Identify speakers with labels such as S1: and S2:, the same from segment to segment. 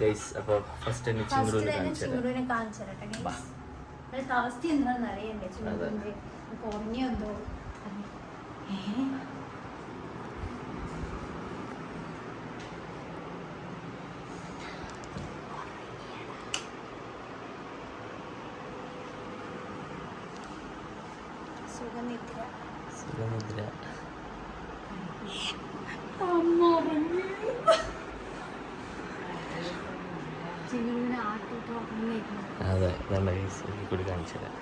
S1: Guys അപ്പോൾ first തന്നെ ചിങ്ങറൂരിനെ
S2: കാണിച്ചു തരട്ടെ. അവസ്ഥ എന്താണെന്ന് അറിയണ്ടേ? ചിങ്ങറൂരിന്റെ കുറഞ്ഞെന്തോ സുഖനിദ്ര ചിങ്ങറൂരിനെ ആട്ടോട്ട് ഉറങ്ങിയിരുന്നു.
S1: അതെ നല്ല ഗൈസ് കൂടി കാണിച്ചു തരാം.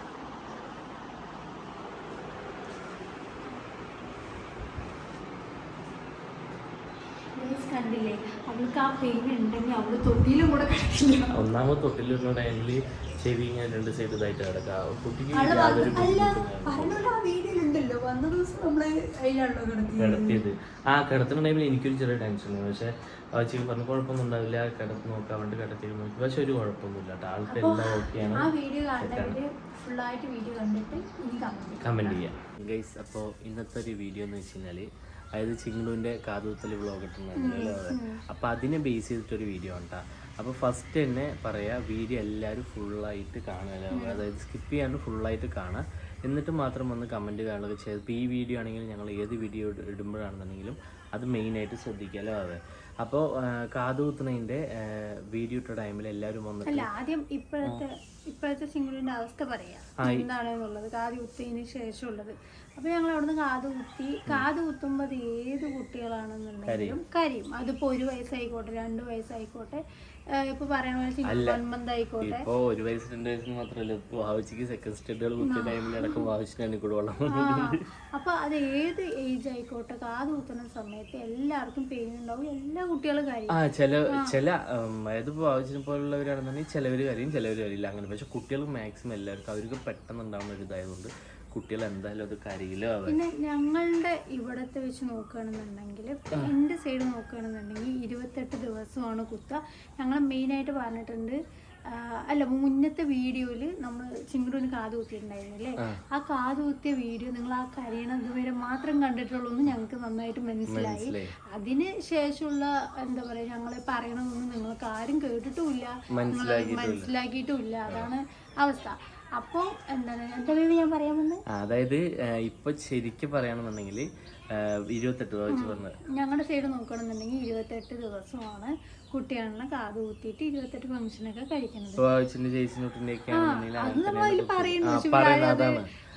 S2: കണ്ടില്ലേ, അവൾക്ക് ആ പെയിൻ ഉണ്ടെങ്കിൽ അവള് തൊട്ടിയിലും കൂടെ കിടക്കില്ല.
S1: ഒന്നാമത് തൊട്ടിലിരുന്ന ടൈമില് ചെവി ഇങ്ങനെ രണ്ട് സൈഡ് ഇതായിട്ട് കിടക്കാം. കുട്ടിക്ക് കിടത്തിയത് ആ കിടത്തുന്ന ടൈമിൽ എനിക്കൊരു ചെറിയ ടെൻഷൻ. പക്ഷെ ചേച്ചി പറഞ്ഞ കുഴപ്പമൊന്നും ഉണ്ടാവില്ല, കിടത്ത് നോക്കാൻ വേണ്ടി കിടത്തി നോക്കി. പക്ഷെ ഒരു കുഴപ്പമൊന്നുമില്ല കേട്ടോ, ആൾക്ക് എല്ലാം ഓക്കെയാണ്. കമന്റ് ചെയ്യാം ഗൈസ്. അപ്പോൾ ഇന്നത്തെ ഒരു വീഡിയോ എന്ന് വെച്ച് കഴിഞ്ഞാൽ അതായത് ചിങ്ങുവിൻ്റെ കാതുകുത്തൽ വ്ളോഗ് ഇട്ടുണ്ടായിരുന്നല്ലോ. അപ്പോൾ അതിനെ ബേസ് ചെയ്തിട്ടൊരു വീഡിയോ ഉണ്ടാ. അപ്പോൾ ഫസ്റ്റ് തന്നെ പറയാം, വീഡിയോ എല്ലാവരും ഫുള്ളായിട്ട് കാണുക, അതായത് സ്കിപ്പ് ചെയ്യാണ്ട് ഫുള്ളായിട്ട് കാണുക. എന്നിട്ട് മാത്രം വന്ന് കമൻറ്റ് കാണുക ചെയ്ത്. ഇപ്പോൾ ഈ വീഡിയോ ആണെങ്കിലും ഞങ്ങൾ ഏത് വീഡിയോ ഇടുമ്പോഴാണെന്നുണ്ടെങ്കിലും അത് മെയിനായിട്ട് ശ്രദ്ധിക്കാമല്ലോ. അതെ. അപ്പോൾ കാതുകുത്തുന്നതിൻ്റെ വീഡിയോ ഇട്ട ടൈമിൽ എല്ലാവരും വന്നിട്ട്
S2: ആദ്യം ഇപ്പോഴത്തെ ചിങ്ങുവിൻ്റെ അവസ്ഥ പറയാം എന്താണെന്നുള്ളത്, കാത് കുത്തിയതിന് ശേഷമുള്ളത്. അപ്പൊ ഞങ്ങൾ അവിടുന്ന് കാത് കുത്തുമ്പോൾ അത് ഏത് കുട്ടികളാണെന്നുണ്ടെങ്കിലും കരയും. അതിപ്പോ 1 വയസ്സായിക്കോട്ടെ 2 വയസ്സായിക്കോട്ടെ, ഇപ്പൊ പറയണ പോലെ 1 മന്ത് ആയിക്കോട്ടെ.
S1: ഇപ്പൊ 1 വയസ്സ് 2 വയസ്സ് മാത്രമല്ല, വാവച്ചിക്ക് സെക്കൻഡ് സ്റ്റെഡുകൾ കുത്തിയ ടൈമിൽ അടക്കം വാവച്ചിനാണ് കൂടുവെള്ളം.
S2: അപ്പൊ അത് ഏത് ഏജ് ആയിക്കോട്ടെ, കാത് കുത്തുന്ന സമയത്ത് എല്ലാവർക്കും പെയിൻ ഉണ്ടാവും, എല്ലാ കുട്ടികളും കരയും.
S1: ചില അതായത് വാവച്ചിനെ പോലുള്ളവരാണെന്നുണ്ടെങ്കിൽ ചിലവർ കരയും ചിലവർ കരയില്ല അങ്ങനെ. പക്ഷെ കുട്ടികൾ മാക്സിമം എല്ലാവർക്കും അവർക്ക് പെട്ടെന്ന് ഉണ്ടാവുന്ന ഒരു ഇതായതുകൊണ്ട് കുട്ടികൾ എന്തായാലും അത് കരയില്ല.
S2: പിന്നെ ഞങ്ങളുടെ ഇവിടത്തെ വെച്ച് നോക്കുകയാണെന്നുണ്ടെങ്കിൽ, എൻ്റെ സൈഡ് നോക്കുകയാണെന്നുണ്ടെങ്കിൽ 28 ദിവസമാണ് കുത്തുക. ഞങ്ങൾ മെയിനായിട്ട് പറഞ്ഞിട്ടുണ്ട്. അല്ല, മുന്നത്തെ വീഡിയോയിൽ നമ്മൾ ചിങ്ങറൂന് കാത് കുത്തിയിട്ടുണ്ടായിരുന്നില്ലേ, ആ കാത് കുത്തിയ വീഡിയോ നിങ്ങൾ ആ കരയണത് വരെ മാത്രം കണ്ടിട്ടുള്ളൂ എന്ന് ഞങ്ങൾക്ക് നന്നായിട്ട് മനസ്സിലായി. അതിന് ശേഷമുള്ള എന്താ പറയുക, ഞങ്ങളെ പറയണതൊന്നും നിങ്ങൾക്ക് ആരും കേട്ടിട്ടുമില്ല, മനസ്സിലാക്കിയിട്ടുമില്ല. അതാണ് അവസ്ഥ. അപ്പോൾ എന്താണ് ഞാൻ പറയാൻ വന്നത്,
S1: അതായത് ഇപ്പൊ ശരിക്കും പറയുകയാണെന്നുണ്ടെങ്കിൽ 28 വെച്ച് പറഞ്ഞത്
S2: ഞങ്ങളുടെ സൈഡ് നോക്കുകയാണെന്നുണ്ടെങ്കിൽ 28 ദിവസമാണ് കുട്ടികളെ കാത് കുത്തിയിട്ട് 28 ഫംഗ്ഷനൊക്കെ കഴിക്കുന്നത്. അത് നമ്മൾ പറയുന്നു,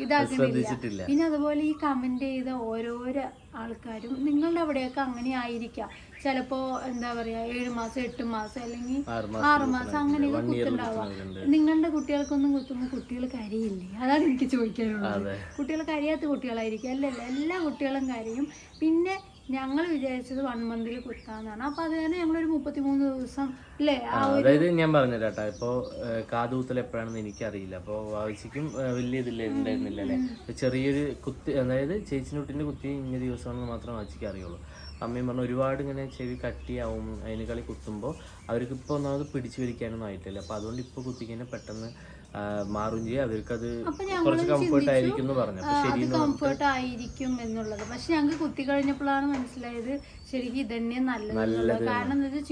S2: ഇതാക്കുന്നില്ല. പിന്നെ അതുപോലെ ഈ കമന്റ് ചെയ്ത ഓരോരോ ആൾക്കാരും നിങ്ങളുടെ അവിടെയൊക്കെ അങ്ങനെ ആയിരിക്കാം. ചിലപ്പോ എന്താ പറയാ 7 മാസം 8 മാസം അല്ലെങ്കിൽ 6 മാസം അങ്ങനെയൊക്കെ കുത്തുണ്ടാവുക. നിങ്ങളുടെ കുട്ടികൾക്കൊന്നും കുത്തുമ്പോൾ കുട്ടികൾ കരയില്ലേ? അതാണ് എനിക്ക് ചോദിക്കാനുള്ളത്. കുട്ടികൾ കരയാത്ത കുട്ടികളായിരിക്കും? അല്ലല്ല, എല്ലാ കുട്ടികളും കരയും. പിന്നെ ഞങ്ങൾ വിചാരിച്ചത് 1 മന്തിൽ കുത്താന്നാണ്. അപ്പൊ അത് തന്നെ ഞങ്ങളൊരു 33 ദിവസം അല്ലേ.
S1: അതായത് ഞാൻ പറഞ്ഞുതരാട്ടാ, ഇപ്പൊ കാതുകുത്തൽ എപ്പോഴാണെന്ന് എനിക്കറിയില്ല. അപ്പോൾ വായിച്ചിക്കും വലിയ ഇതില്ലായിരുന്നില്ല അല്ലേ. ചെറിയൊരു കുത്തി, അതായത് ചേച്ചിനുട്ടിന്റെ കുത്തി ഇന്ന ദിവസമാണെന്ന് മാത്രം വായിച്ചിക്ക് അറിയുള്ളൂ. അമ്മയും പറഞ്ഞു ഒരുപാട് ഇങ്ങനെ ചെവി കട്ടിയാവും അതിനേക്കാളി കുത്തുമ്പോൾ അവർക്ക് ഇപ്പോൾ ഒന്നാമത് പിടിച്ചു വലിക്കാനൊന്നും ആയിട്ടില്ല. അപ്പോൾ അതുകൊണ്ട് ഇപ്പോൾ കുത്തിക്കഴിഞ്ഞാൽ പെട്ടെന്ന് മാറും ചെയ്യും. അവർക്കത് കുറച്ച് കംഫർട്ട് ആയിരിക്കും എന്ന് പറഞ്ഞു.
S2: കംഫർട്ട് ആയിരിക്കും എന്നുള്ളത്. പക്ഷെ ഞങ്ങൾക്ക് കുത്തി കഴിഞ്ഞപ്പോഴാണ് മനസ്സിലായത് ശരിക്കും ഇതന്നെ നല്ലത്. കാരണം എന്താ വെച്ചാൽ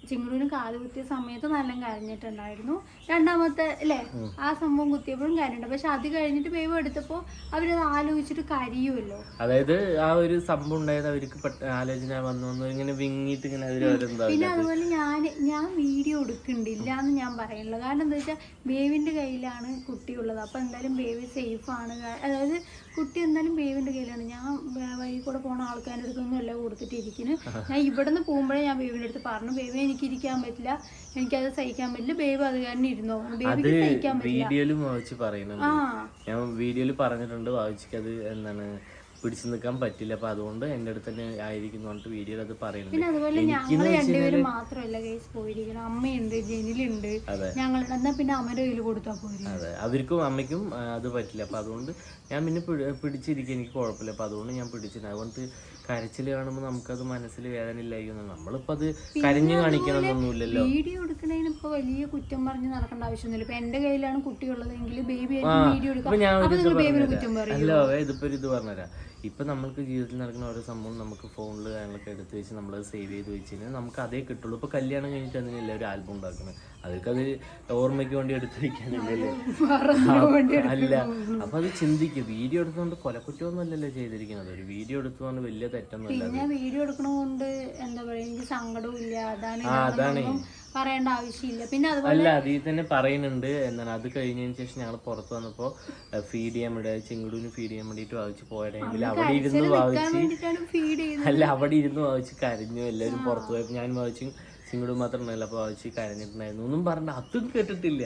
S2: ചിങ്ങറൂന് കാത് കുത്തിയ സമയത്ത് നല്ല കരഞ്ഞിട്ടുണ്ടായിരുന്നു. രണ്ടാമത്തെ അല്ലേ ആ സംഭവം കുത്തിയപ്പോഴും കരഞ്ഞിട്ടുണ്ട്. പക്ഷെ അത് കഴിഞ്ഞിട്ട് വേവ് എടുത്തപ്പോൾ അവരത് ആലോചിച്ചിട്ട് കരയുമല്ലോ.
S1: അതായത് ആ ഒരു സംഭവം ഉണ്ടായത് അവർക്ക് ആലോചന വന്നു ഇങ്ങനെ വിങ്ങിട്ട് ഇങ്ങനെ.
S2: പിന്നെ അതുപോലെ ഞാൻ വീഡിയോ എടുക്കണ്ടില്ല എന്ന് ഞാൻ പറയുന്നില്ല. കാരണം എന്താ വെച്ചാൽ ബേബിന്റെ കയ്യിലാണ് കുട്ടിയുള്ളത്. അപ്പൊ എന്തായാലും ബേബി സേഫ് ആണ്. അതായത് കുട്ടി എന്തായാലും ബേബിന്റെ കയ്യിലാണ്. ഞാൻ വഴി കൂടെ പോണ ആൾക്കാരുടെ അടുത്തൊന്നും എല്ലാം കൊടുത്തിട്ടിരിക്കുന്നു. ഞാൻ ഇവിടെ നിന്ന് പോകുമ്പോഴേ ഞാൻ ബേബിന്റെ അടുത്ത് പറഞ്ഞു, ബേബി എനിക്ക് ഇരിക്കാൻ പറ്റില്ല, എനിക്കത് സഹിക്കാൻ പറ്റില്ല, ബേബി അത് കാരണം ഇരുന്നോ, ബേബിക്ക് സഹിക്കാൻ പറ്റില്ല.
S1: ഞാൻ വീഡിയോയിൽ പറഞ്ഞിട്ടുണ്ട് വായിച്ചിക്ക് അത് എന്താണ് പിടിച്ചു നിൽക്കാൻ പറ്റില്ല. അപ്പൊ അതുകൊണ്ട് എന്റെ അടുത്ത് തന്നെ ആയിരിക്കുന്നു പറഞ്ഞിട്ട് വീഡിയോയിൽ അത് പറയുന്നത്.
S2: പിന്നെ അതുപോലെ ഞങ്ങൾ രണ്ടുപേരും മാത്രമല്ല കേസ് പോയിരിക്കണം. അമ്മയുണ്ട്, ജെനിലുണ്ട്, ഞങ്ങൾ. എന്നാ പിന്നെ അമ്മയുടെ കയ്യിൽ കൊടുത്താൽ പോരും.
S1: അതെ, അവർക്കും അമ്മയ്ക്കും അത് പറ്റില്ല. അപ്പൊ അതുകൊണ്ട് ഞാൻ പിന്നെ പിടിച്ചിരിക്കും, എനിക്ക് കുഴപ്പമില്ല. അപ്പൊ അതുകൊണ്ട് ഞാൻ പിടിച്ചില്ല. അതുകൊണ്ട് കരച്ചിൽ കാണുമ്പോൾ നമുക്കത് മനസ്സിൽ വേദന ഇല്ലായിരിക്കുന്നു. നമ്മളിപ്പോ അത് കരഞ്ഞു കാണിക്കണമെന്നൊന്നുമില്ലല്ലോ.
S2: വീഡിയോ എടുക്കണതിന് ഇപ്പൊ വലിയ കുറ്റം പറഞ്ഞ് നടക്കേണ്ട ആവശ്യമൊന്നുമില്ല. ഇപ്പൊ എന്റെ കയ്യിലാണ് കുട്ടിയുള്ളതെങ്കിൽ ബേബി വീഡിയോ എടുക്കാം.
S1: ഇപ്പൊ ഞാൻ
S2: അപ്പൊ
S1: ഒരു ഇത്
S2: നിങ്ങൾ ബേബിനെ
S1: പറഞ്ഞുതരാം.
S2: കുറ്റം പറയും.
S1: അല്ല ഇതിപ്പോ ഒരു ഇത് പറഞ്ഞുതരാം. ഇപ്പൊ നമ്മൾക്ക് ജീവിതത്തിൽ നടക്കുന്ന ഓരോ സംഭവം നമുക്ക് ഫോണിൽ കാര്യങ്ങളൊക്കെ എടുത്ത് വെച്ച് നമ്മളത് സേവ് ചെയ്ത് വെച്ച് കഴിഞ്ഞാൽ നമുക്ക് അതേ കിട്ടുള്ളൂ. ഇപ്പൊ കല്യാണം കഴിഞ്ഞിട്ട് അതിന് എല്ലാവരും ആൽബം ഉണ്ടാക്കുന്നത്, അവർക്കത് ഓർമ്മയ്ക്ക് വേണ്ടി എടുത്ത് വെക്കാനല്ലേ. അല്ല അപ്പൊ അത് ചിന്തിക്കും. വീഡിയോ എടുത്തുകൊണ്ട് കൊലക്കുറ്റമൊന്നും അല്ലല്ലോ ചെയ്തിരിക്കുന്നത്. ഒരു വീഡിയോ എടുത്തുകൊണ്ട് വലിയ തെറ്റൊന്നും ഇല്ല.
S2: പിന്നെ വീഡിയോ എടുക്കണോണ്ട് എന്താ പറയാ, എനിക്ക് സങ്കടവും ഇല്ല.
S1: അതാണ്
S2: പറയേണ്ട ആവശ്യമില്ല. പിന്നെ അതുപോലെ
S1: അല്ല അതിൽ തന്നെ പറയുന്നുണ്ട് എന്താണ്, അത് കഴിഞ്ഞതിന് ശേഷം ഞങ്ങൾ പുറത്ത് വന്നപ്പോൾ ഫീഡ് ചെയ്യാൻ വേണ്ടി ചിങ്ങുടൂന് ഫീഡ് ചെയ്യാൻ വേണ്ടിയിട്ട് വായിച്ച് പോയ ടൈമിൽ അവിടെ ഇരുന്ന് വായിച്ച് അവിടെ ഇരുന്ന് വായിച്ച് കരഞ്ഞു. എല്ലാവരും പുറത്ത് പോയപ്പോൾ ഞാൻ വായിച്ചു, ചിങ്ങുടു മാത്രം ഉണ്ടല്ലോ, അപ്പോൾ വായിച്ച് കരഞ്ഞിട്ടുണ്ടായിരുന്നു ഒന്നും പറഞ്ഞ അതും കേട്ടിട്ടില്ല.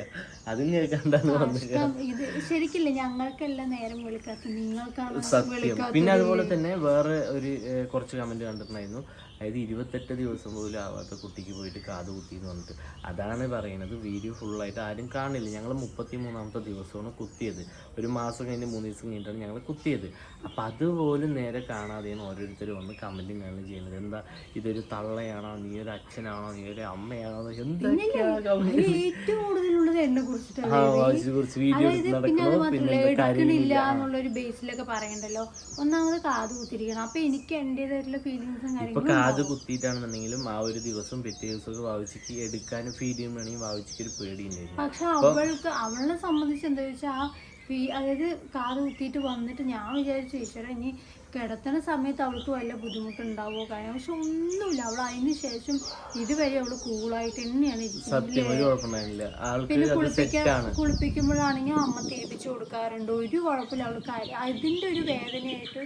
S1: അതും കേൾക്കാണ്ടാണ് വന്നത്.
S2: ഇത് ശരിക്കില്ല, ഞങ്ങൾക്കെല്ലാം നേരം വിളിക്കാത്ത നിങ്ങൾക്കാണ്
S1: സത്യം. പിന്നെ അതുപോലെ തന്നെ വേറെ ഒരു കുറച്ച് കമന്റ് കണ്ടിട്ടുണ്ടായിരുന്നു. അതായത് 28 ദിവസം പോലും ആവാത്ത കുട്ടിക്ക് പോയിട്ട് കാത് കുത്തി എന്ന് പറഞ്ഞിട്ട്. അതാണ് പറയുന്നത്, വീഡിയോ ഫുള്ളായിട്ട് ആരും കാണില്ല. ഞങ്ങൾ 33ാമത്തെ ദിവസമാണ് കുത്തിയത്. ഒരു മാസം കഴിഞ്ഞ് 3 ദിവസം കഴിഞ്ഞിട്ടാണ് ഞങ്ങൾ കുത്തിയത്. അപ്പം അതുപോലും നേരെ കാണാതെയാണ് ഓരോരുത്തരും വന്ന് കമൻറ്റിങ്ങാണ് ചെയ്യുന്നത്. എന്താ ഇതൊരു തള്ളയാണോ, നീ ഒരു അച്ഛനാണോ, നീ ഒരു അമ്മയാണോ, എന്തൊക്കെയാണ്
S2: ഏറ്റവും കൂടുതലുള്ളത് എന്നെ
S1: കുറിച്ച് വീഡിയോ
S2: എടുക്കണില്ല എന്നുള്ളൊരു ബേസിലൊക്കെ പറയണ്ടല്ലോ. ഒന്നാമത് കാത് കുത്തിരിക്കണം. അപ്പൊ എനിക്ക് എന്റേതായിട്ടുള്ള ഫീലിങ്സും കാര്യങ്ങളും.
S1: കാത് കുത്തിയിട്ടാണെന്നുണ്ടെങ്കിലും ആ ഒരു ദിവസം പിറ്റേ ദിവസമൊക്കെ വാവിച്ചിക്ക് എടുക്കാനും ഫീഡ് ചെയ്യാൻ വേണമെങ്കിൽ വാവിച്ചിക്ക് ഒരു പേടിയുണ്ടായിരുന്നു.
S2: പക്ഷെ അവളെ സംബന്ധിച്ച് എന്താ വെച്ചാൽ അതായത് കാത് കുത്തിയിട്ട് വന്നിട്ട് ഞാൻ വിചാരിച്ചു ഈശ്വര ഇനി കിടത്തുന്ന സമയത്ത് അവൾക്ക് വല്ല ബുദ്ധിമുട്ടുണ്ടാവോ കാര്യം. പക്ഷെ ഒന്നുമില്ല, അവൾ അതിന് ശേഷം ഇതുവരെ അവള് കൂളായിട്ട് തന്നെയാണ് ഇരിക്കുന്നത്. പിന്നെ കുളിപ്പിക്കുമ്പോഴാണെങ്കിൽ അമ്മ തിരിപ്പിച്ചു കൊടുക്കാറുണ്ട്. ഒരു കുഴപ്പമില്ല. അവൾക്ക് അതിന്റെ ഒരു വേദനയായിട്ട്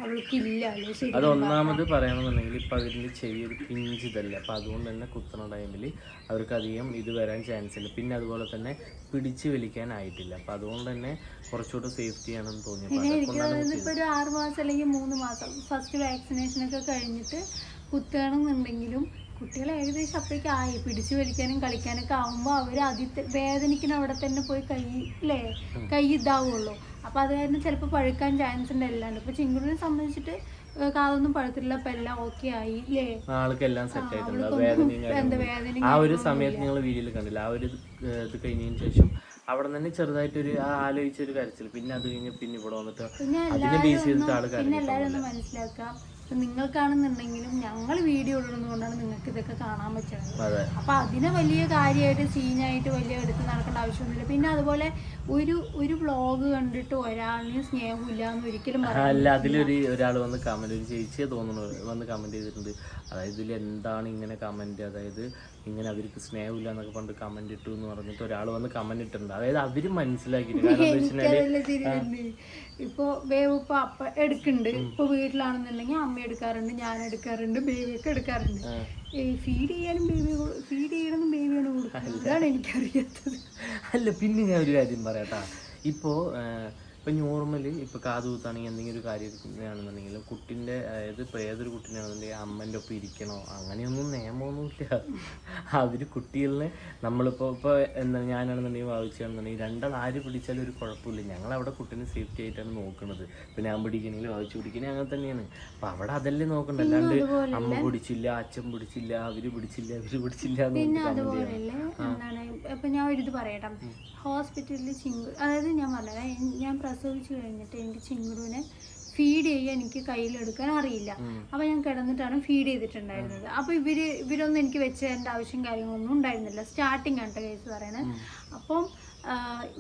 S2: അവൾക്കില്ലല്ലോ. ശരി,
S1: അത് ഒന്നാമത് പറയണമെന്നുണ്ടെങ്കിൽ ഇപ്പൊ അതിന്റെ ചെവി ഒരു പിഞ്ചിതല്ല. അപ്പൊ അതുകൊണ്ട് തന്നെ കുത്തുന്ന ടൈമിൽ അവർക്ക് അധികം ഇത് വരാൻ ചാൻസ് ഇല്ല. പിന്നെ അതുപോലെ തന്നെ പിടിച്ചു വലിക്കാനായിട്ടില്ല. അപ്പൊ അതുകൊണ്ട് തന്നെ കുറച്ചുകൂടെ സേഫ്റ്റി ആണെന്ന് തോന്നി.
S2: പിന്നെ എനിക്ക് ഇപ്പൊ ഒരു 6 മാസം അല്ലെങ്കിൽ 3 മാസം ഫസ്റ്റ് വാക്സിനേഷനൊക്കെ കഴിഞ്ഞിട്ട് കുത്തുകയാണെന്നുണ്ടെങ്കിലും കുട്ടികൾ ഏകദേശം അപ്പോഴേക്കും ആയി. പിടിച്ചു വലിക്കാനും കളിക്കാനൊക്കെ ആകുമ്പോൾ അവർ വേദനിക്കുന്ന അവിടെ തന്നെ പോയി കൈ ഇതാവുള്ളൂ. അപ്പോൾ അത് കാരണം ചിലപ്പോൾ പഴുക്കാൻ ചാൻസ് ഉണ്ട്. അല്ലാണ്ട് ഇപ്പോൾ ചിങ്കുടിനെ സംബന്ധിച്ചിട്ട് കാതൊന്നും പഴുത്തില്ല. അപ്പം എല്ലാം ഓക്കെ ആയി അല്ലേ,
S1: ആൾക്കെല്ലാം സെറ്റ് ആയിട്ടുണ്ട്. വേദന ആ ഒരു സമയത്ത് നിങ്ങൾ വീഡിയോയിൽ കണ്ടില്ല. ആ ഒരു ഇത് കഴിഞ്ഞതിന് ശേഷം അവിടെ തന്നെ ചെറുതായിട്ടൊരു ആലോചിച്ചൊരു കരച്ചിൽ. പിന്നെ അത് കഴിഞ്ഞ് പിന്നെ ഇവിടെ വന്നിട്ട് അതിനെ ബേസ് ചെയ്തിട്ട് ആൾ കരഞ്ഞു.
S2: പിന്നെ എല്ലാവരും ഒന്ന് മനസ്സിലാക്കാം, നിങ്ങൾക്കാണെന്നുണ്ടെങ്കിലും ഞങ്ങൾ വീഡിയോ ഇടുന്നതുകൊണ്ടാണ് നിങ്ങൾക്ക് ഇതൊക്കെ കാണാൻ പറ്റുന്നത്. അപ്പൊ അതിനെ വലിയ കാര്യമായിട്ട് സീനായിട്ട് വലിയ എടുത്ത് നടക്കേണ്ട ആവശ്യമൊന്നുമില്ല. പിന്നെ അതുപോലെ ഒരു വ്ളോഗ് കണ്ടിട്ട് ഒരാളിന് സ്നേഹമില്ല എന്ന് ഒരിക്കലും
S1: അല്ല. ഒരാൾ വന്ന് കമന്റ്, ഒരു ചേച്ചിയെ തോന്നുന്നു വന്ന് കമന്റ് ചെയ്തിട്ടുണ്ട്. അതായത് ഇതിൽ എന്താണ് ഇങ്ങനെ കമന്റ്, അതായത് ഇങ്ങനെ അവർക്ക് സ്നേഹമില്ല എന്നൊക്കെ പണ്ട് കമന്റ് ഇട്ടു എന്ന് പറഞ്ഞിട്ട് ഒരാൾ വന്ന് കമന്റ് ഇട്ടിട്ടുണ്ട്. അതായത് അവര് മനസ്സിലാക്കിയിട്ട്
S2: ഇപ്പൊ വേവ് ഇപ്പൊ അപ്പ എടുക്കുന്നുണ്ട്. ഇപ്പൊ വീട്ടിലാണെന്നുണ്ടെങ്കിൽ അമ്മ എടുക്കാറുണ്ട്, ഞാൻ എടുക്കാറുണ്ട്, ബേബിയൊക്കെ എടുക്കാറുണ്ട്. ഫീഡ് ചെയ്യണം ബേബിയാണ് കൊടുക്കുന്നത്. അതാണ് എനിക്കറിയാത്തത്.
S1: അല്ല പിന്നെ ഞാൻ ഒരു കാര്യം പറയാട്ടാ. ഇപ്പോൾ നോർമലി ഇപ്പോൾ കാത് കുത്താണെങ്കിൽ എന്തെങ്കിലും ഒരു കാര്യം എടുക്കുകയാണെന്നുണ്ടെങ്കിലും കുട്ടീൻ്റെ, അതായത് ഇപ്പോൾ ഏതൊരു കുട്ടീനാണെന്നുണ്ടെങ്കിൽ അമ്മേൻ്റെ ഒപ്പം ഇരിക്കണോ അങ്ങനെയൊന്നും നിയമമൊന്നുമില്ല. അവർ കുട്ടികളിനെ നമ്മളിപ്പോൾ എന്താ ഞാനാണെന്നുണ്ടെങ്കിൽ വായിച്ചാണെന്നുണ്ടെങ്കിൽ രണ്ടാൾ ആര് പിടിച്ചാലും ഒരു കുഴപ്പമില്ല. ഞങ്ങളവിടെ കുട്ടീനെ സേഫ്റ്റി ആയിട്ടാണ് നോക്കുന്നത്. ഇപ്പോൾ ഞാൻ പിടിക്കണമെങ്കിൽ വായിച്ചു പിടിക്കണേ അങ്ങനെ തന്നെയാണ്. അപ്പോൾ അവിടെ അതല്ലേ നോക്കണ്ട. അല്ലാണ്ട് അമ്മ പിടിച്ചില്ല, അച്ഛൻ പിടിച്ചില്ല, അവര് പിടിച്ചില്ല
S2: പിന്നെ അതുപോലെ എന്താണ് ഇപ്പൊ ഞാൻ ഒരു ഇത് പറയട്ടെ. ഹോസ്പിറ്റലിൽ അതായത് ഞാൻ പറഞ്ഞത്, ഞാൻ പ്രസവിച്ച് കഴിഞ്ഞിട്ട് എനിക്ക് ചിങ്കുടുവിനെ ഫീഡ് ചെയ്യാൻ എനിക്ക് കയ്യിലെടുക്കാൻ അറിയില്ല. അപ്പൊ ഞാൻ കിടന്നിട്ടാണ് ഫീഡ് ചെയ്തിട്ടുണ്ടായിരുന്നത്. അപ്പൊ ഇവരൊന്നും എനിക്ക് വെച്ച് തരേണ്ട ആവശ്യം കാര്യങ്ങളൊന്നും ഉണ്ടായിരുന്നില്ല. സ്റ്റാർട്ടിങ് ആണ് കേസ് പറയണത്. അപ്പം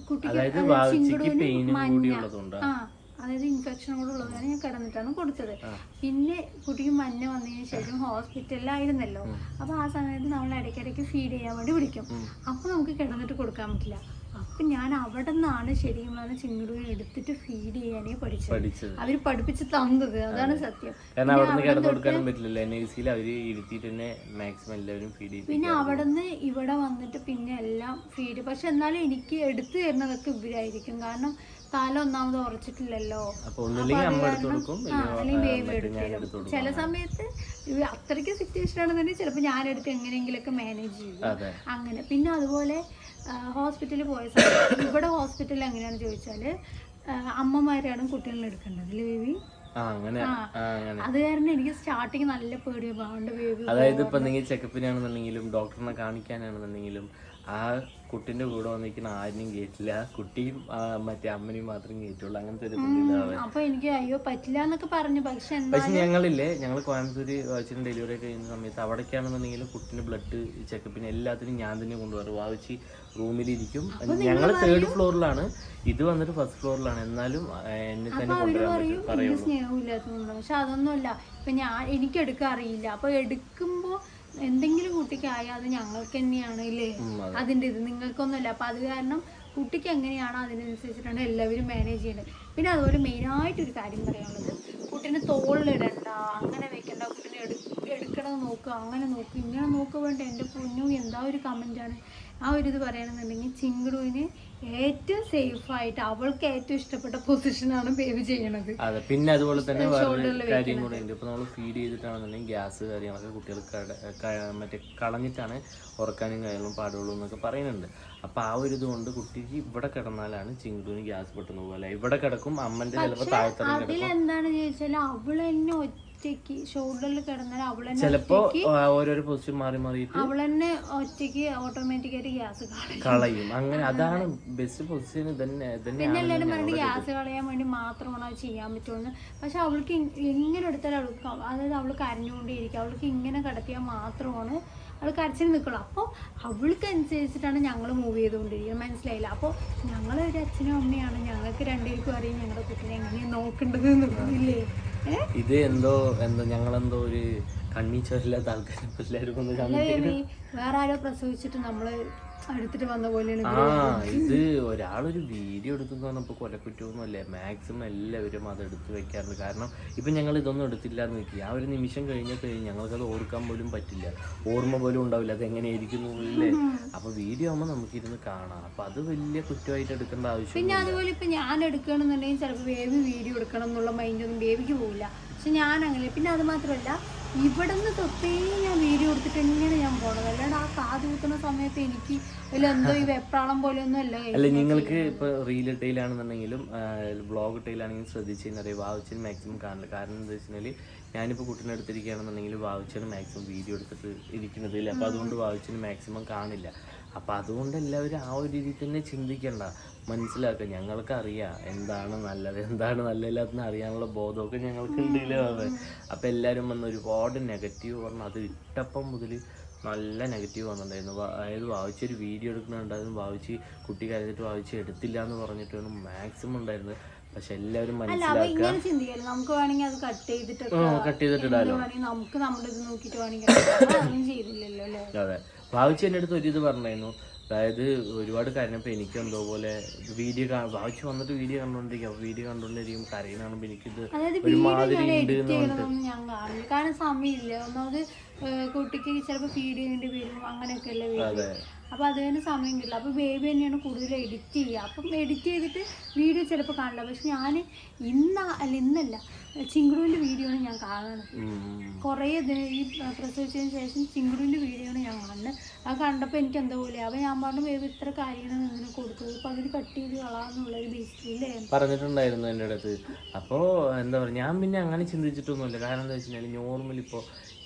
S2: കുട്ടിക്ക് ചിങ്കുടുവിന് അതായത് ഇൻഫെക്ഷൻ കൂടെ ഉള്ളതാണ് ഞാൻ കിടന്നിട്ടാണ് കൊടുത്തത്. പിന്നെ കുട്ടിക്ക് മഞ്ഞ വന്നതിന് ശേഷം ഹോസ്പിറ്റലിലായിരുന്നല്ലോ. അപ്പൊ ആ സമയത്ത് നമ്മൾ ഇടയ്ക്കിടയ്ക്ക് ഫീഡ് ചെയ്യാൻ വേണ്ടി വിളിക്കും. അപ്പൊ നമുക്ക് കിടന്നിട്ട് കൊടുക്കാൻ പറ്റില്ല. അപ്പൊ ഞാൻ അവിടെ നിന്നാണ് ശരിക്കും പറഞ്ഞാൽ ചിങ്ങുടുവിനെ എടുത്തിട്ട് ഫീഡ് ചെയ്യാനേ പഠിച്ചത്. അവര് പഠിപ്പിച്ച് തന്നത്, അതാണ് സത്യം. പിന്നെ അവിടെ നിന്ന് ഇവിടെ വന്നിട്ട് പിന്നെ എല്ലാം ഫീഡ്. പക്ഷെ എന്നാലും എനിക്ക് എടുത്തു തരുന്നതൊക്കെ ഇവരായിരിക്കും. കാരണം തല ഒന്നാമത് ഉറച്ചിട്ടില്ലല്ലോ, അല്ലെങ്കിൽ ബേബി എടുത്തു. ചില സമയത്ത് അത്രയ്ക്ക് സിറ്റുവേഷൻ ആണെന്നുണ്ടെങ്കിൽ ചിലപ്പോൾ ഞാനെടുത്ത് എങ്ങനെയെങ്കിലൊക്കെ മാനേജ് ചെയ്യും അങ്ങനെ. പിന്നെ അതുപോലെ ഹോസ്പിറ്റലിൽ പോയ സമയത്ത് ഇവിടെ ഹോസ്പിറ്റലിൽ എങ്ങനെയാണെന്ന് ചോദിച്ചാല് അമ്മമാരാണ് കുട്ടികളെ എടുക്കേണ്ടത് അല്ലേ ബേബി. അത് കാരണം എനിക്ക് സ്റ്റാർട്ടിങ് നല്ല പേടിയാണ്.
S1: അതായത് ഇപ്പൊ എന്തെങ്കിലും ചെക്കപ്പിനാണെന്നുണ്ടെങ്കിലും ഡോക്ടറിനെ കാണിക്കാനാണെന്നുണ്ടെങ്കിലും ആ കുട്ടീൻ്റെ കൂടെ വന്നിരിക്കുന്ന ആരെയും കയറ്റില്ല, കുട്ടിയും മറ്റേ അമ്മനെയും മാത്രം കയറ്റുള്ളൂ. അങ്ങനത്തെ ഒരു ഇതില്ല.
S2: അപ്പൊ എനിക്ക് അയ്യോ പറ്റില്ല എന്നൊക്കെ പറഞ്ഞു. പക്ഷെ
S1: ഞങ്ങൾ കോയമ്പത്തൂര് വാവച്ചിന് ഡെലിവറി കഴിയുന്ന സമയത്ത് അവിടേക്കാണെന്നുണ്ടെങ്കിൽ കുട്ടീൻ്റെ ബ്ലഡ് ചെക്കപ്പിന് എല്ലാത്തിനും ഞാൻ തന്നെ കൊണ്ടുപോകാറ്. വാവച്ചി റൂമിലിരിക്കും. ഞങ്ങൾ 3rd ഫ്ലോറിലാണ്, ഇത് വന്നിട്ട് 1st ഫ്ലോറിലാണ്. എന്നാലും എന്നെ തന്നെ കൊണ്ടുവരാൻ പറയുള്ളൂ.
S2: സ്നേഹമില്ലാത്തതുകൊണ്ട്. പക്ഷെ അതൊന്നുമല്ല, ഇപ്പൊ എനിക്ക് എടുക്കാൻ അറിയില്ല. അപ്പൊ എടുക്കുമ്പോ എന്തെങ്കിലും കുട്ടിക്ക് ആയാൽ അത് ഞങ്ങൾക്ക് തന്നെയാണ് ഇല്ലേ അതിൻ്റെ ഇത്, നിങ്ങൾക്കൊന്നുമല്ല. അപ്പൊ അത് കാരണം കുട്ടിക്ക് എങ്ങനെയാണോ അതിനനുസരിച്ചിട്ടാണ് എല്ലാവരും മാനേജ് ചെയ്യുന്നത്. പിന്നെ അതുപോലെ മെയിനായിട്ടൊരു കാര്യം പറയാനുള്ളത്, കുട്ടീനെ തോളിലിടണ്ട, അങ്ങനെ വെക്കണ്ട, കുട്ടീനെ എടുക്കണത് നോക്കുക, അങ്ങനെ നോക്കുക, ഇങ്ങനെ നോക്കുക വേണ്ട. എൻ്റെ പൊന്നു എന്താ ഒരു കമൻറ്റാണ്. ആ ഒരു ഇത് പറയുകയാണെന്നുണ്ടെങ്കിൽ ചിങ്കുടുവിന് ഏറ്റവും സേഫായിട്ട് അവൾക്ക് ഏറ്റവും ഇഷ്ടപ്പെട്ട പൊസിഷനാണ് ബേബി ചെയ്യണത്.
S1: അതെ. പിന്നെ അതുപോലെ തന്നെ വേറൊരു കാര്യം കൂടെ ഉണ്ട്. ഇപ്പൊ നമ്മൾ ഫീഡ് ചെയ്തിട്ടാണെന്നുണ്ടെങ്കിൽ ഗ്യാസ് കാര്യങ്ങളൊക്കെ കുട്ടികൾക്ക് മറ്റേ കളഞ്ഞിട്ടാണ് ഉറക്കാനും കാര്യങ്ങളും പാടുള്ളൂ എന്നൊക്കെ പറയുന്നുണ്ട്. അപ്പൊ ആ ഒരു ഇതുകൊണ്ട് കുട്ടിക്ക് ഇവിടെ കിടന്നാലാണ് ചിങ്കുടുവിന് ഗ്യാസ് പെട്ടെന്ന് പോലെ ഇവിടെ കിടക്കും. അമ്മന്റെ ചിലപ്പോൾ താഴത്തറ
S2: അതിലെന്താണെന്ന് ചോദിച്ചാൽ അവൾ തന്നെ ഒറ്റയ്ക്ക് ഷോൾഡറിൽ കിടന്നാൽ അവൾ
S1: ചിലപ്പോ ഓരോരോ പൊസിഷൻ മാറി മാറിയിട്ട്
S2: അവൾ തന്നെ ഒറ്റയ്ക്ക് ഓട്ടോമാറ്റിക്കായിട്ട് ഗ്യാസ്
S1: കളയും. അങ്ങനെ അതാണ് ബെസ്റ്റ് പൊസിഷൻ.
S2: പിന്നെ എല്ലാവരും പറഞ്ഞിട്ട് ഗ്യാസ് കളയാൻ വേണ്ടി മാത്രമാണ് അത് ചെയ്യാൻ പറ്റുള്ളൂ. പക്ഷെ അവൾക്ക് എങ്ങനെ എടുത്താലും അവൾക്ക്, അതായത് അവൾ കരഞ്ഞുകൊണ്ടേയിരിക്കും. അവൾക്ക് ഇങ്ങനെ കിടത്തിയാൽ മാത്രമാണ് അവൾ കരച്ചിൽ നിൽക്കുള്ളൂ. അപ്പോൾ അവൾക്ക് അനുസരിച്ചിട്ടാണ് ഞങ്ങൾ മൂവ് ചെയ്തുകൊണ്ടിരിക്കുന്നത്. മനസ്സിലായില്ല? അപ്പോൾ ഞങ്ങളൊരു അച്ഛനും അമ്മയാണ്, ഞങ്ങൾക്ക് രണ്ടുപേർക്കും അറിയാം ഞങ്ങളുടെ കുട്ടീനെ എങ്ങനെയാണ് നോക്കേണ്ടത് എന്നുള്ളതില്ലേ.
S1: ഇത് എന്തോ ഞങ്ങളെന്തോ ഒരു കണ്ണീച്ചോരില്ലാത്ത ആൾക്കാരെ എല്ലാവരും ഒന്ന്
S2: വേറെ ആരോ പ്രസവിച്ചിട്ട് നമ്മള് എടുത്തിട്ട് വന്ന പോലെയാണ്.
S1: ഇത് ഒരാളൊരു വീഡിയോ എടുത്തെന്ന് പറഞ്ഞപ്പോൾ കൊലക്കുറ്റമൊന്നുമല്ലേ. മാക്സിമം എല്ലാവരും അത് എടുത്ത് വെക്കാറുണ്ട്. കാരണം ഇപ്പം ഞങ്ങൾ ഇതൊന്നും എടുത്തില്ല എന്ന് വെക്കുക, ആ ഒരു നിമിഷം കഴിഞ്ഞ് ഞങ്ങൾക്കത് ഓർക്കാൻ പോലും പറ്റില്ല, ഓർമ്മ പോലും ഉണ്ടാവില്ല അതെങ്ങനെയായിരിക്കുന്നു അല്ലേ. അപ്പൊ വീഡിയോ ആകുമ്പോൾ നമുക്കിരുന്ന് കാണാം. അപ്പൊ അത് വലിയ കുറ്റമായിട്ട് എടുക്കേണ്ട ആവശ്യം.
S2: പിന്നെ അതുപോലെ ഇപ്പൊ ഞാൻ എടുക്കണമെന്നുണ്ടെങ്കിൽ ചിലപ്പോൾ ബേബി വീഡിയോ എടുക്കണം എന്നുള്ള മൈൻഡൊന്നും ബേബിക്ക് പോവില്ല. പക്ഷെ ഞാൻ അങ്ങനെ. പിന്നെ അത് മാത്രമല്ല, ഇവിടെ നിന്ന് തൊട്ടേ ഞാൻ വീഡിയോ എടുത്തിട്ട് എങ്ങനെ ഞാൻ പോണത്. അല്ലാണ്ട് ആ കാത് കുത്തുന്ന സമയത്ത് എനിക്ക് എന്തോ ഈ വെപ്രാളം പോലെ ഒന്നും
S1: അല്ല. നിങ്ങൾക്ക് ഇപ്പൊ റീൽ ഇട്ടയിലാണെന്നുണ്ടെങ്കിലും വ്ളോഗ് ഇട്ടയിലാണെങ്കിലും ശ്രദ്ധിച്ചറിയാം, വാവച്ചന് മാക്സിമം കാണില്ല. കാരണം എന്താ വെച്ചാൽ ഞാനിപ്പോൾ കുട്ടീനെ എടുത്തിരിക്കുകയാണെന്നുണ്ടെങ്കിൽ വാവച്ചന് മാക്സിമം വീഡിയോ എടുത്തിട്ട് ഇരിക്കുന്നത് ഇല്ല. അപ്പോൾ അതുകൊണ്ട് വാവച്ചന് മാക്സിമം കാണില്ല. അപ്പം അതുകൊണ്ട് എല്ലാവരും ആ ഒരു രീതിയിൽ തന്നെ ചിന്തിക്കണ്ട, മനസ്സിലാക്കുക. ഞങ്ങൾക്കറിയാം എന്താണ് നല്ലത് എന്താണ് നല്ലതില്ലാത്തെന്ന് അറിയാനുള്ള ബോധമൊക്കെ ഞങ്ങൾക്ക് ഉണ്ടല്ലോ. അപ്പം എല്ലാവരും വന്ന് ഒരുപാട് നെഗറ്റീവ് പറഞ്ഞു. അത് ഇട്ടപ്പം മുതൽ നല്ല നെഗറ്റീവ് വന്നിട്ടുണ്ടായിരുന്നു. അതായത് വാവിച്ചൊരു വീഡിയോ എടുക്കുന്നുണ്ടായിരുന്നു, വാവിച്ച് കുട്ടി കരുതിട്ട് വാവിച്ച് എടുത്തില്ല എന്ന് പറഞ്ഞിട്ടാണ് മാക്സിമം ഉണ്ടായിരുന്നത്. പക്ഷെ എല്ലാവരും മനസ്സിലാക്കുക,
S2: നമുക്ക് വേണമെങ്കിൽ അത് കട്ട്
S1: ചെയ്തിട്ടിടാലോ.
S2: നമുക്ക് നമ്മുടെ ഇത് നോക്കിയിട്ട് വേണമെങ്കിൽ ചെയ്തില്ലല്ലോ.
S1: അതെ. വാവിച്ച് എൻ്റെ അടുത്ത് ഒരു ഇത് പറഞ്ഞായിരുന്നു. അതായത് ഒരുപാട് കരഞ്ഞപ്പോൾ എനിക്ക് എന്തോ പോലെ വീഡിയോ വായിച്ച് വന്നിട്ട് വീഡിയോ കണ്ടുകൊണ്ടിരിക്കും. അപ്പോൾ വീഡിയോ കണ്ടുകൊണ്ടിരിക്കും കരയുന്നാകുമ്പോൾ എനിക്കിത് ഒരുമാതിരി ഉണ്ട് എന്ന് പറഞ്ഞിട്ട്
S2: ഞാൻ കാണില്ല. കാരണം സമയമില്ല. ഒന്നാമത് കുട്ടിക്ക് ചിലപ്പോൾ ഫീഡ് ചെയ്യേണ്ടി വരും, അങ്ങനെയൊക്കെ അല്ലേ വീഡിയോ. അപ്പോൾ അത് തന്നെ സമയം കിട്ടില്ല. അപ്പോൾ ബേബി തന്നെയാണ് കൂടുതൽ എഡിറ്റ് ചെയ്യുക. അപ്പം എഡിറ്റ് ചെയ്തിട്ട് വീഡിയോ ചിലപ്പോൾ കാണില്ല. പക്ഷെ ഞാൻ ഇന്നല്ല ചിങ്കുടുവിൻ്റെ വീഡിയോ ആണ് ഞാൻ കാണുന്നത്. കുറേ ഈ പ്രസവിച്ചതിന് ശേഷം ചിങ്കുടുവിൻ്റെ വീഡിയോ ആണ് ഞാൻ കാണുന്നത്. അത് കണ്ടപ്പോൾ എനിക്ക് എന്താ പോലെ. അപ്പോൾ ഞാൻ പറഞ്ഞു ബേബി ഇത്ര കാര്യമാണ് ഇതിന് കൊടുത്തത്, പകുതി കട്ട് ചെയ്ത് കളാന്നുള്ളൊരു ബേസിക്കല്ലേ
S1: പറഞ്ഞിട്ടുണ്ടായിരുന്നു എൻ്റെ അടുത്ത്. അപ്പോൾ എന്താ പറയുക, ഞാൻ പിന്നെ അങ്ങനെ ചിന്തിച്ചിട്ടൊന്നുമില്ല. കാരണം എന്താ വെച്ച് കഴിഞ്ഞാൽ നോർമലി ഇപ്പോൾ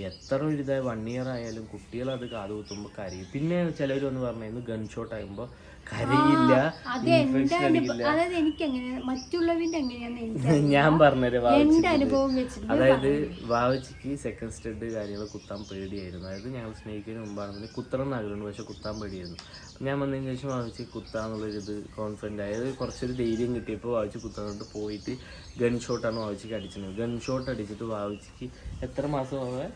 S1: എത്ര ഒരു ഇതായി 1 ഇയർ ആയാലും കുട്ടികളത് കാത് കുത്തുമ്പോൾ കരയും. പിന്നെ ചിലർ വന്ന് പറഞ്ഞു ഗൺ ഷോട്ട് ആകുമ്പോൾ കരയില്ല, ഇൻഫെക്ഷൻ അടിക്കില്ല.
S2: അതായത് എനിക്ക് എങ്ങനെയാണ് മറ്റുള്ളവരുടെ എങ്ങനെയാന്ന്
S1: ഞാൻ പറഞ്ഞുതരാം.
S2: എന്റെ അനുഭവം വെച്ചിട്ട്
S1: അതായത് വാവച്ചിക്ക് സെക്കൻഡ് സ്റ്റഡ് കാര്യങ്ങൾ കുത്താൻ പേടിയായിരുന്നു. അതായത് ഞങ്ങൾ സ്നേഹിക്കുന്നതിന് മുമ്പാണെന്നുണ്ടെങ്കിൽ കുത്തണം എന്നാഗ്രഹമുണ്ട്, പക്ഷെ കുത്താൻ പേടിയായിരുന്നു. ഞാൻ വന്നതിന് ശേഷം വാവച്ച് കുത്താന്നുള്ളൊരിത് കോൺഫിഡൻ്റ് ആയത് കുറച്ചൊരു ധൈര്യം കിട്ടിയപ്പോൾ വാവച്ച് കുത്താനോട്ട് പോയിട്ട് ഗൺ ഷോട്ടാണ് വാവച്ചിക്ക് അടിച്ചത്. ഗൺ ഷോട്ട് അടിച്ചിട്ട് വാവച്ചിക്ക് എത്ര മാസമാവേ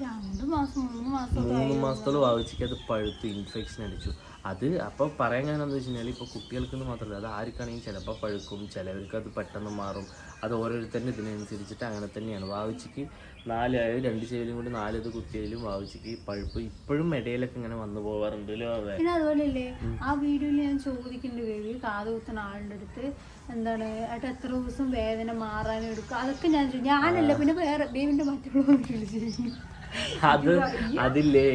S2: 2 മാസം
S1: 3 മാസത്തോളം വാവച്ചിക്ക് അത് പഴുത്ത് ഇൻഫെക്ഷൻ അടിച്ചു. അത് അപ്പോൾ പറയാൻ കാരണം എന്താ വെച്ച് കഴിഞ്ഞാൽ ഇപ്പോൾ കുട്ടികൾക്കെന്ന് മാത്രമല്ല, അത് ആർക്കാണെങ്കിൽ ചിലപ്പോൾ പഴുക്കും, ചിലവർക്ക് അത് പെട്ടെന്ന് മാറും. അത് ഓരോരുത്തരുടെ ഇതിനനുസരിച്ചിട്ട് അങ്ങനെ തന്നെയാണ്. വാവച്ചിക്ക് 4 2 ചെവിയിലും കൂടി 4 ഇത് കുത്തിയാലും വാവച്ചിക്ക് പഴുപ്പ് ഇപ്പോഴും ഇടയിലൊക്കെ ഇങ്ങനെ വന്നു പോകാറുണ്ടല്ലോ.
S2: പിന്നെ അതുപോലെയല്ലേ ആ വീഡിയോയിൽ ഞാൻ ചോദിക്കുന്നുണ്ട് ബേബി കാത് കുത്തുന്ന ആളുടെ അടുത്ത് എന്താണ് ഏട്ടാ എത്ര ദിവസം വേദന മാറാനും എടുക്കും, അതൊക്കെ ഞാനല്ല പിന്നെ വേറെ ബേബിന്റെ മറ്റുള്ളവർ
S1: അതില്ലേ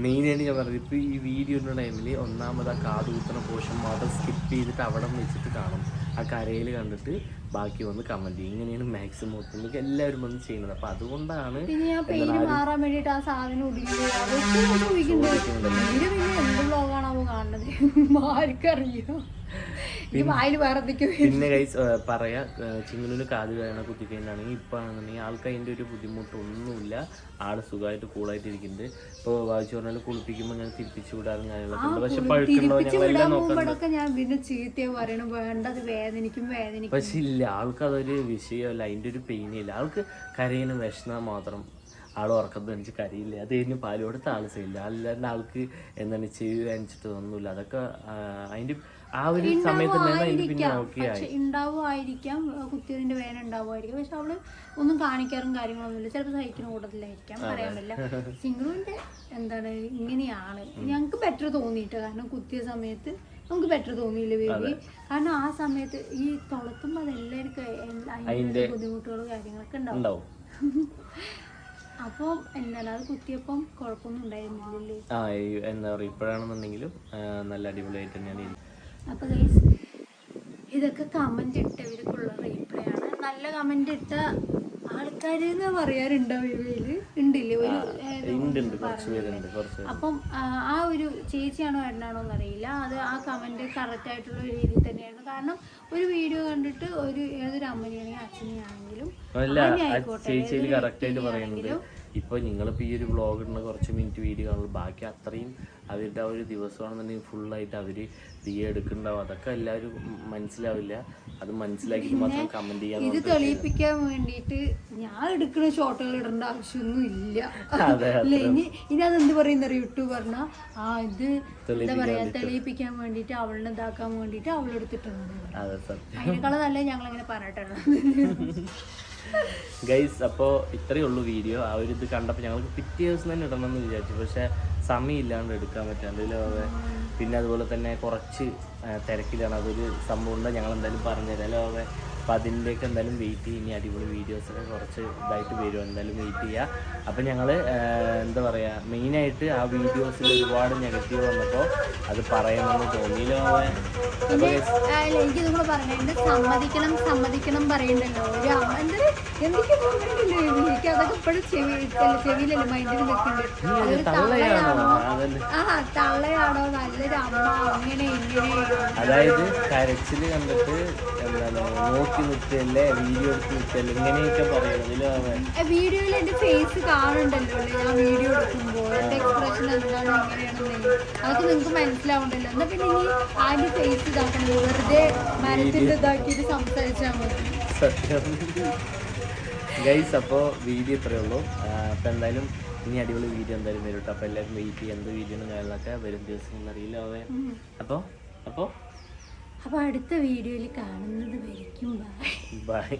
S1: മെയിനായിട്ട് ഞാൻ പറഞ്ഞത്. ഇപ്പോൾ ഈ വീഡിയോയുടെ ടൈമിൽ ഒന്നാമത് ആ കാത് കുത്തുന്ന പോർഷൻ മാത്രം സ്കിപ്പ് ചെയ്തിട്ട് അവിടെ വെച്ചിട്ട് കാണും. ആ കരയിൽ കണ്ടിട്ട് ബാക്കി വന്ന് കമന്റ് ചെയ്യും. ഇങ്ങനെയാണ് മാക്സിമം ഒട്ടുമ്പോൾ എല്ലാവരും വന്ന് ചെയ്യുന്നത്. അപ്പം അതുകൊണ്ടാണ്
S2: മാറാൻ വേണ്ടിയിട്ട് ആ സാധനം ആർക്കറിയോ വായിൽ വേറെ എന്തൊക്കെയോ
S1: പിന്നെ ഗൈസ് പറയാ ചിങ്ങനൂര് കാത് വേണ കുത്തിക്കഴിഞ്ഞാണെങ്കിൽ ഇപ്പൊ ആണെന്നുണ്ടെങ്കിൽ ആൾക്ക് അതിന്റെ ഒരു ബുദ്ധിമുട്ടൊന്നുമില്ല. ആള് സുഖമായിട്ട് കൂളായിട്ട് ഇരിക്കുന്നുണ്ട്. ഇപ്പോൾ വായിച്ചു പറഞ്ഞാൽ കുളിപ്പിക്കുമ്പോൾ ഇങ്ങനെ തിരിപ്പിച്ചു വിടാറും കാര്യങ്ങളൊക്കെ ഉണ്ട്. പക്ഷെ പഴുക്കുണ്ടോ ഞങ്ങളെല്ലാം നോക്കണ്ട.
S2: ഞാൻ പിന്നെ ചീത്തയോ പറയണ വേണ്ടത് വേദനിക്കും.
S1: പക്ഷെ ഇല്ല, ആൾക്ക് അതൊരു വിഷയമല്ല, അതിന്റെ ഒരു പെയിനില്ല. ആൾക്ക് കരയിന് വിഷമം മാത്രം. ആൾ ഉറക്കത്ത് എനിക്ക് കരയില്ല, അത് കഴിഞ്ഞ് പാല് കൊടുത്ത ആൾ ചെയ്യില്ല. അല്ലാണ്ട് ആൾക്ക് എന്താണ് ചെവി വേദനിച്ചിട്ട് ഒന്നുമില്ല. അതൊക്കെ അതിന്റെ ആ ഒരു സമയത്ത് പിന്നെ ഓക്കെ ആയി
S2: ഉണ്ടാവുമായിരിക്കാം, കുത്തിയതിന്റെ വേദന ഉണ്ടാവുമായിരിക്കും. പക്ഷെ അവള് ഒന്നും കാണിക്കാറും കാര്യങ്ങളൊന്നുമില്ല. ചിലപ്പോൾ സഹിക്കുന്ന കൂട്ടത്തിലായിരിക്കാം, പറയാൻ പറ്റില്ല. സിംഗിളിന്റെ എന്താണ് ഇങ്ങനെയാണ് ഞങ്ങൾക്ക് ബെറ്റർ തോന്നിയിട്ട്. കാരണം കുത്തിയ സമയത്ത് നമുക്ക് ബെറ്റർ തോന്നിയില്ല ബേബി. കാരണം ആ സമയത്ത് ഈ തുളത്തുമ്പോൾ അതെല്ലാവർക്കും അതിന്റെ ബുദ്ധിമുട്ടുകളും കാര്യങ്ങളൊക്കെ ഉണ്ടാവും. അപ്പോൾ എന്താണ് അത് കുത്തിയപ്പം കുഴപ്പമൊന്നും ഉണ്ടായിരുന്നില്ലല്ലേ?
S1: എന്താ പറയുക, ഇപ്പോഴാണെന്നുണ്ടെങ്കിലും നല്ല അടിപൊളിയായിട്ട് തന്നെയാണ്.
S2: അപ്പോൾ ഗൈസ് ഇതൊക്കെ കമന്റ് ഇട്ടവർക്കുള്ള റീപ്ലൈ ആണ്. നല്ല കമന്റ് ഇട്ട ആൾക്കാരെന്ന് പറയാറുണ്ടോ ഇവയില്? ഉണ്ടില്ലേ ഒരു അപ്പം ആ ഒരു ചേച്ചിയാണോ ഏട്ടനാണോ എന്നറിയില്ല. അത് ആ കമന്റ് കറക്റ്റ് ആയിട്ടുള്ള ഒരു രീതിയിൽ തന്നെയായിരുന്നു. കാരണം ഒരു വീഡിയോ കണ്ടിട്ട് ഏതൊരു അമ്മനെയാണെങ്കിലും അച്ഛനെയാണെങ്കിലും ആയിക്കോട്ടെ,
S1: ഇപ്പോൾ നിങ്ങളിപ്പോൾ ഈ ഒരു വ്ളോഗ് ഇടുന്ന കുറച്ച് മിനിറ്റ് വീഡിയോ കാണുള്ളൂ. ബാക്കി അത്രയും അവരുടെ ആ ഒരു ദിവസമാണെന്നുണ്ടെങ്കിൽ ഫുള്ളായിട്ട് അവർ വീഡിയോ എടുക്കുന്നുണ്ടാവും. അതൊക്കെ എല്ലാവരും മനസ്സിലാവില്ല. അത് മനസ്സിലാക്കിയിട്ട് മാത്രം കമന്റ് ചെയ്യാൻ.
S2: ഇത് തെളിയിപ്പിക്കാൻ വേണ്ടിയിട്ട് ഞാൻ എടുക്കുന്ന ഷോട്ടുകൾ ഇടേണ്ട ആവശ്യമൊന്നും ഇല്ല. ഇനി അതെന്ത് പറയുന്ന യൂട്യൂബ് പറഞ്ഞാൽ ഇത് എന്താ പറയാ, തെളിയിപ്പിക്കാൻ വേണ്ടിയിട്ട് അവളിനെ ഇതാക്കാൻ വേണ്ടിയിട്ട് അവളെടുത്തിട്ടുണ്ട്. അതിനേക്കാളും നല്ല ഞങ്ങളിങ്ങനെ പറഞ്ഞിട്ടുണ്ട്.
S1: ഗൈസ് അപ്പോൾ ഇത്രയേ ഉള്ളൂ വീഡിയോ. ആ ഒരു ഇത് കണ്ടപ്പോൾ ഞങ്ങൾക്ക് പിറ്റേ ദിവസം തന്നെ ഇടണമെന്ന് വിചാരിച്ചു. പക്ഷേ സമയമില്ലാണ്ട് എടുക്കാൻ പറ്റാണ്ട്. പിന്നെ അതുപോലെ തന്നെ കുറച്ച് തിരക്കിലാണ്. അതൊരു സംഭവം ഉണ്ട്, ഞങ്ങൾ എന്തായാലും പറഞ്ഞുതരാം ലോവേ. അപ്പോൾ അതിൻ്റെയൊക്കെ എന്തായാലും വെയിറ്റ് ചെയ്യും. ഇനി അടിപൊളി വീഡിയോസൊക്കെ കുറച്ച് ഇതായിട്ട് വരും, എന്തായാലും വെയിറ്റ് ചെയ്യുക. അപ്പോൾ ഞങ്ങൾ എന്താ പറയുക, മെയിനായിട്ട് ആ വീഡിയോസിൽ ഒരുപാട് നെഗറ്റീവ് വന്നപ്പോൾ അത് പറയണമെന്ന് തോന്നിയില്ലോ.
S2: എനിക്ക് നിങ്ങൾ പറഞ്ഞിട്ടുണ്ട് സമ്മതിക്കണം പറയണ്ടല്ലോ. ഒരു അമ്മ എന്തൊക്കെയോ എനിക്ക് അതൊക്കെ ഇപ്പോഴും ചെവിയിലല്ലേ മൈൻഡിൽ നിൽക്കുന്നുണ്ട്. അതൊരു തള്ളയാണോ നല്ലൊരു അമ്മ അങ്ങനെ ഇങ്ങനെ.
S1: അതായത് കരച്ചിൽ കണ്ടിട്ട് എന്താണ് നോക്കി നിൽക്കല്ലേ, വീഡിയോ എടുത്ത് നിൽക്കല്ലേ, ഇങ്ങനെയൊക്കെ പറയണം.
S2: വീഡിയോയിൽ എന്റെ ഫേസ് കാണണ്ടല്ലോ ഞാൻ വീഡിയോ എടുക്കുമ്പോൾ എന്റെ എക്സ്പ്രഷൻ എന്താണ് എങ്ങനെയാണെന്ന് അതൊക്കെ നിങ്ങൾക്ക് മനസ്സിലാവണ്ടല്ലോ. എന്നാ പിന്നെ ഇനി ആദ്യം ഫേസ് ഇതാക്കണം, വെറുതെ മരത്തിന്റെ ഇതാക്കിയിട്ട് സംസാരിച്ചാൽ മതി.
S1: സത്യം ഗൈസ്. അപ്പോൾ വീഡിയോ ഇത്രയേ ഉള്ളൂ. അപ്പോൾ എന്തായാലും ഇനി അടിപൊളി വീഡിയോ എന്തായാലും വരും കേട്ടോ. അപ്പോൾ എല്ലാവരും വെയിറ്റ് ചെയ്യുക. എന്ത് വീഡിയോ കാര്യങ്ങളൊക്കെ വരും ദിവസം അറിയില്ല അപ്പോൾ അപ്പോൾ
S2: അടുത്ത വീഡിയോയിൽ കാണുന്നത് വരയ്ക്കും. ബൈ.